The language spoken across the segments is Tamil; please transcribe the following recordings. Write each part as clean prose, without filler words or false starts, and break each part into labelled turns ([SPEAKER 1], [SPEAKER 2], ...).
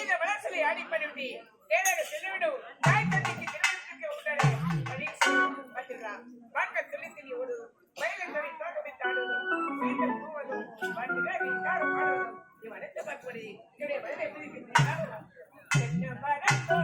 [SPEAKER 1] இந்த மனசிலே ஆடி பண்ணிவிட்டு நேராக சென்றுவிடும் தாய் தந்தைக்கு திருமணத்திற்கு உடனே பார்த்தீங்களா பார்க்க துளி ஒரு வயலங்களை தோட்டமிட்டு ஆடுவதும் வீட்டில் போவதும் பார்த்துగా எல்லாரும் ஆடுவதும் இவன் அனைத்து பார்ப்பது என்னுடைய வயலை எப்படி இருக்கிறீர்களா என்ன மரத்தோ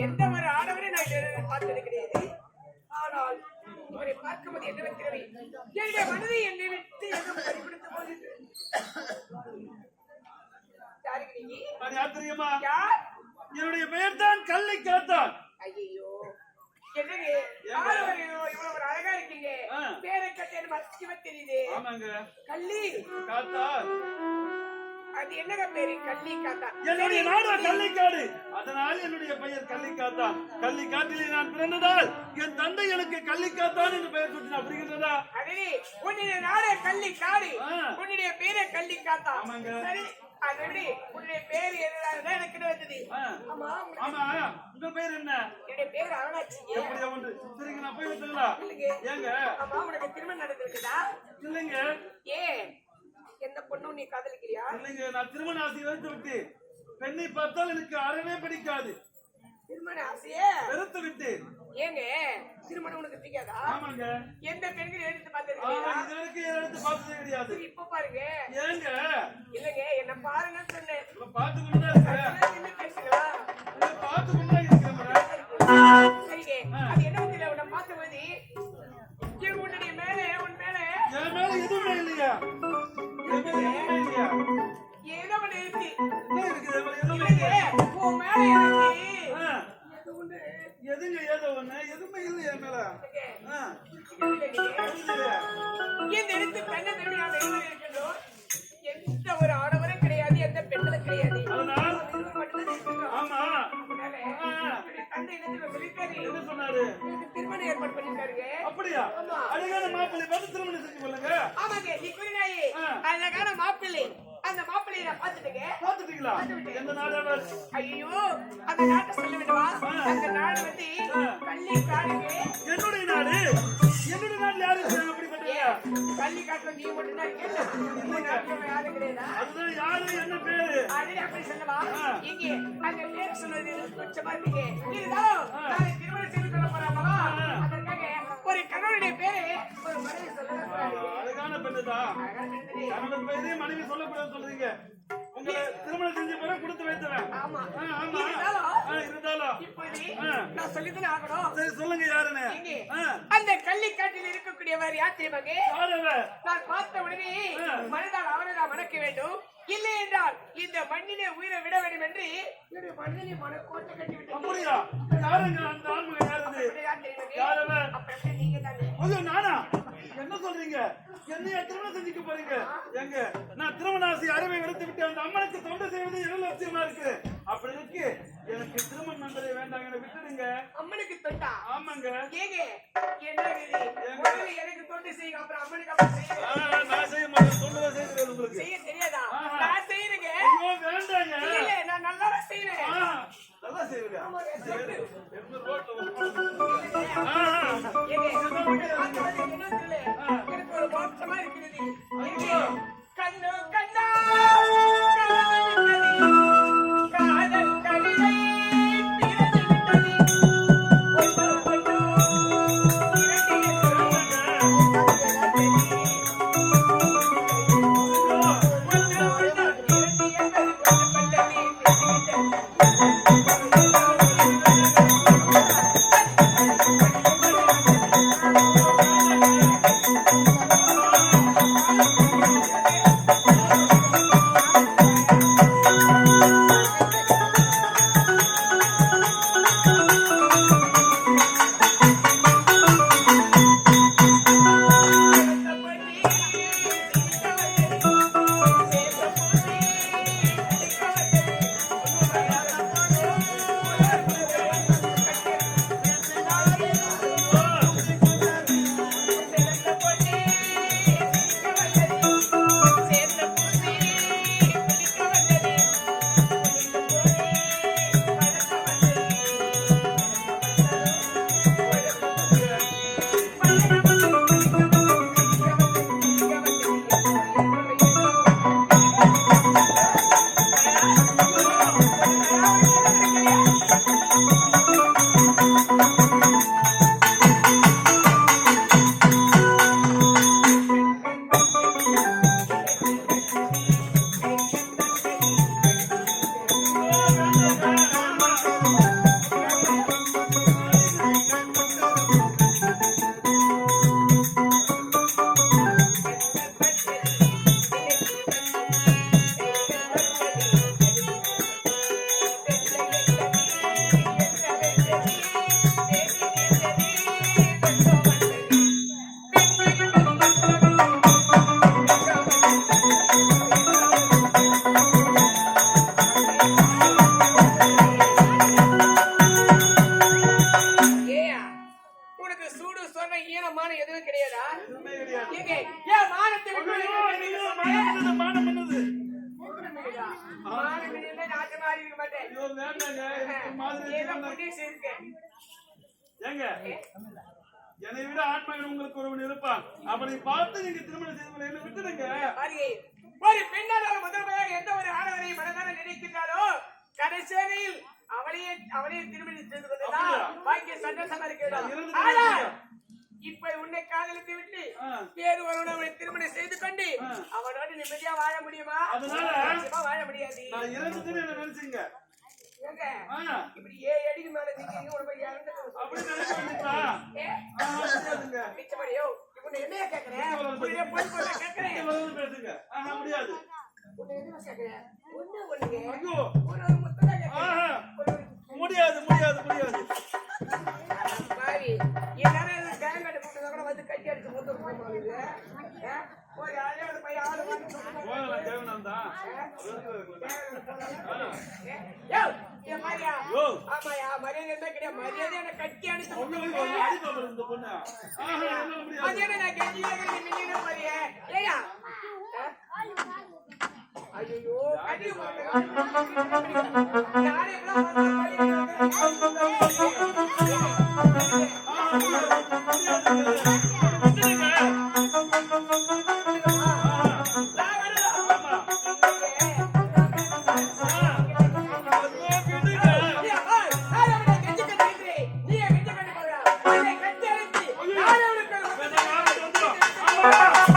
[SPEAKER 1] எந்த ஒரு ஆடவரை நான் பார்த்தது கிடையாது. ஆனால் அவரை பார்க்கும்போது என்ன வைக்கிறது என்னுடைய மனதை என்னை விட்டு எதுவும் பறிப்படுத்த போகிறது.
[SPEAKER 2] என்னுடைய பெயர் தான் கள்ளி காத்தான்.
[SPEAKER 1] ஐயோ என்னங்க இவ்வளவு அழகா இருக்கீங்க, பேரை கட்ட மறைச்சிக்கவே தெரியுது. கள்ளி
[SPEAKER 2] காத்தா
[SPEAKER 1] அது என்னங்க பேரு? கள்ளி காத்தா.
[SPEAKER 2] என்னுடைய நாடு கள்ளிக்காடு, அதனால் என்னுடைய பெயர் கள்ளிக்காத்தா. கள்ளிக்காட்டிலே நான் பிறந்ததால் என் தந்தை எனக்கு கள்ளிக்காத்தான் என்று பெயர் சூட்டினார். அப்படிங்கிறதா?
[SPEAKER 1] அதே உன்னுடைய நாடு கள்ளிக்காடு, உன்னுடைய பேரை கள்ளிக்காத்தா. சரி, அதோட உன்னுடைய பேர் என்னதான் எனக்கு வந்தது. ஆமா
[SPEAKER 2] ஆமா, உங்க பேர் என்ன?
[SPEAKER 1] என்னுடைய பேர் அருணாச்சி.
[SPEAKER 2] எப்படி ஒன்று? சரிங்க, நான் போய் வந்துங்களா? ஏங்க
[SPEAKER 1] ஆமா, உனக்கு திருமணம் நடந்திருக்குதா?
[SPEAKER 2] இல்லைங்க.
[SPEAKER 1] ஏன் எந்த பொண்ணும் நீ காதலிக்கிறியா?
[SPEAKER 2] இல்லைங்க, நான் திருமண ஆசை வெறுத்து விட்டு பெண்ணை பார்த்தால் எனக்கு அறவே பிடிக்காது.
[SPEAKER 1] திருமண ஆசையே
[SPEAKER 2] வெறுத்து விட்டு.
[SPEAKER 1] ஏங்க திருமணம் உனக்கு பிடிக்காதா?
[SPEAKER 2] ஆமாங்க.
[SPEAKER 1] எந்த பெண்கள் எடுத்து பார்த்திருக்கீங்களா?
[SPEAKER 2] இதுவரைக்கும் எடுத்து பார்த்ததே கிடையாது.
[SPEAKER 1] இப்ப பாருங்க.
[SPEAKER 2] ஏங்க?
[SPEAKER 1] இல்லங்க, என்ன என்ன பாருங்கன்னு சொன்னேன்.
[SPEAKER 2] இப்ப பாத்துக்கிட்டு தான் இருக்கிறேன்.
[SPEAKER 1] என்ன பேசுங்களா?
[SPEAKER 2] பாத்துக்கிட்டு தான் இருக்கிறேன்.
[SPEAKER 1] சரிங்க. அது என்ன தெரியல, உன்னை பார்த்தபோது உன்னுடைய மேல உன் மேல
[SPEAKER 2] என் மேல எதுவுமே இல்லையா? என் மேல எதுவுமே இல்லையா?
[SPEAKER 1] ஏதோ ஒண்ணு இருக்கு.
[SPEAKER 2] என்ன இருக்குது? என் மேல எதுவுமே
[SPEAKER 1] இல்லையே,
[SPEAKER 2] இல்லையா?
[SPEAKER 1] உன் மேல எனக்கு
[SPEAKER 2] எதுங்க ஏதோ ஒண்ணு எதுவுமே இல்லையா என் மேல?
[SPEAKER 1] இந்த இடத்து பெண்ணை திரும்பியாக இருக்கின்றோம். எந்த ஒரு ஆடவரும் கிடையாது, எந்த பெண்களும் கிடையாது.
[SPEAKER 2] அதனால்
[SPEAKER 1] மட்டும்தான் இருக்கின்றோம்.
[SPEAKER 2] ஆமா
[SPEAKER 1] தந்தை இடத்துல சொல்லிட்டாரு,
[SPEAKER 2] என்ன சொன்னாரு?
[SPEAKER 1] திருமணம் ஏற்பாடு பண்ணிருக்காருங்க.
[SPEAKER 2] அப்படியா? அழகான மாப்பிள்ளை பார்த்து திருமணம் செஞ்சு கொள்ளுங்க.
[SPEAKER 1] ஆமாங்க, நீ குறிநாயி அழகான மாப்பிள்ளை. அந்த மாப்பிள்ளையை நான் பார்த்துட்டேங்க.
[SPEAKER 2] பாத்துட்டீங்களா? எந்த நாடாவது?
[SPEAKER 1] ஐயோ, அந்த நாட்டை சொல்ல வேண்டுமா? அந்த நாடு வந்து கள்ளி காடுங்க.
[SPEAKER 2] என்னுடைய நாடு? என்னுடைய நாட்டுல யாரு இருக்காங்க அப்படிப்பட்டவங்க?
[SPEAKER 1] கள்ளி காட்டுல நீ மட்டும்தான் இருக்கேன். இந்த நாட்டுல யாரும் கிடையாதா?
[SPEAKER 2] அதுதான் யாரு என்ன பேரு?
[SPEAKER 1] அதே அப்படி சொல்லவா? இங்கே அந்த பேர் சொன்னது கொஞ்சமா இருக்கீங்க. இதுதான் நாளை திருமணம் செய்து கொள்ள போறாங்களா? அதற்காக ஒரு கணவனுடைய பேரு ஒரு மனைவி சொல்ல.
[SPEAKER 2] அழகான பெண்ணுதான். கணவன் பேரே மனைவி சொல்லக்கூடாது சொல்றீங்க. உங்களை திருமணம் செஞ்ச பிறகு கொடுத்து வைத்தவன்.
[SPEAKER 1] ஆமா
[SPEAKER 2] ஆமா இருந்தாலும்
[SPEAKER 1] இப்படி நான் சொல்லித்தானே ஆகணும்.
[SPEAKER 2] சரி சொல்லுங்க யாருன்னு.
[SPEAKER 1] இங்கே அந்த கள்ளிக்காட்டில் இருக்கக்கூடியவர் யார் தெரியுமாங்க? நான் பார்த்த உடனே மனதால் அவனை நான் மணக்க வேண்டும். இல்லை என்றால் இந்த மண்ணிலே உயிரை விட வேண்டும் என்று என்னுடைய மண்ணிலே மனக்கோட்டை கட்டி விட்டு.
[SPEAKER 2] அப்படியா? யாருங்க அந்த ஆண்மகன்? யாரு?
[SPEAKER 1] அப்புறம் நீங்க தானே.
[SPEAKER 2] ஐயோ நானா? என்ன சொல்றீங்க? என்னைய திருமணம் செஞ்சுக்க போறீங்க? எங்க நான் திருமண ஆசை அறவை எடுத்து விட்டு அந்த அம்மனுக்கு தொண்டு செய்வது எவ்வளவு லட்சியமா இருக்கு. அப்படி இருக்கு எனக்கு திருமணம் நம்பரே வேண்டாம், என்னை விட்டுடுங்க.
[SPEAKER 1] அம்மனுக்கு தொண்டா?
[SPEAKER 2] ஆமாங்க.
[SPEAKER 1] ஏங்க என்ன முதல்ல எனக்கு தொண்டு செய்யுங்க, அப்புறம் அம்மனுக்கு அப்புறம் செய்யுங்க.
[SPEAKER 2] நான் செய்ய மாட்டேன். தொண்டு செய்யறது உங்களுக்கு
[SPEAKER 1] செய்ய தெரியாதா? நான் செய்யறேங்க.
[SPEAKER 2] ஐயோ வேண்டாங்க.
[SPEAKER 1] இல்ல நான் நல்லா செய்வேன்.
[SPEAKER 2] நல்லா செய்வீங்க.
[SPEAKER 1] எனக்கு ஒரு மோட்சமா இருக்கிறது. கண்ணு கண்ணா காதல் கவிதை
[SPEAKER 2] என்னை விட ஆண்மகன் உங்களுக்கு ஒருவன் இருப்பான். அவனை பார்த்து நீங்க திருமணம் செய்து என்ன விட்டுடுங்க.
[SPEAKER 1] ஒரு பெண்ணால் முதன்மையாக எந்த ஒரு ஆடவரை மனதார நினைக்கின்றாரோ கடைசியில் அவளையே திருமணம் செய்து கொண்டுதான் வாங்கிய சந்தோஷமா இருக்கிறார். இப்ப உன்னை காதலித்து விட்டு
[SPEAKER 2] ஆ.
[SPEAKER 1] வேறு ஒருவனை அவனை திருமணம் செய்து கொண்டு அவனோடு நிம்மதியா வாழ முடியுமா?
[SPEAKER 2] அதனால
[SPEAKER 1] நிச்சயமா வாழ முடியாது.
[SPEAKER 2] நான் இறந்துட்டேன்னு என்ன நினைச்சீங்க?
[SPEAKER 1] ஏங்க,
[SPEAKER 2] ஆ,
[SPEAKER 1] இப்படி 7 அடிக்கு மேல நிக்கிறீங்க, உனக்கு போய் இறந்து
[SPEAKER 2] அப்படி நினைக்கிறீங்களா?
[SPEAKER 1] ஏ,
[SPEAKER 2] முடியாதுங்க.
[SPEAKER 1] மிச்சமடையோ, உன்னை என்னையா கேட்கிறேன்? உன்னை போய் போய் கேட்கிறேன்.
[SPEAKER 2] இவ்வளவு பேசுங்க. முடியாது.
[SPEAKER 1] உன்னை என்ன கேட்கிறேன்? ஒண்ணுங்க.
[SPEAKER 2] ஐயோ,
[SPEAKER 1] ஒரு முத்தம் தான் கேட்கிறேன்.
[SPEAKER 2] ஆஹா,
[SPEAKER 1] ஒரு
[SPEAKER 2] முடியாது முடியாது முடியாது.
[SPEAKER 1] பாவி, எல்லாரும் கேங்காட்ட கூட்டத்தை கூட வந்து கட்டி அடிச்சு முத்தம் போடுவாங்க. ஒரு ஆளோட பையன் ஆளு வந்து
[SPEAKER 2] போகலாம் தேவனாம் தான்.
[SPEAKER 1] ஆமாயா, மரியாதை என்ன கிடையாது. மரியாதை என்ன கட்டி அடிச்சு
[SPEAKER 2] இந்த பொண்ணு. ஆஹா, என்னால முடியாது.
[SPEAKER 1] மரியாதை நான் கட்டி மின்ன மாதிரியே. ஏயா ஐயோ, கட்டி
[SPEAKER 2] ஆமா.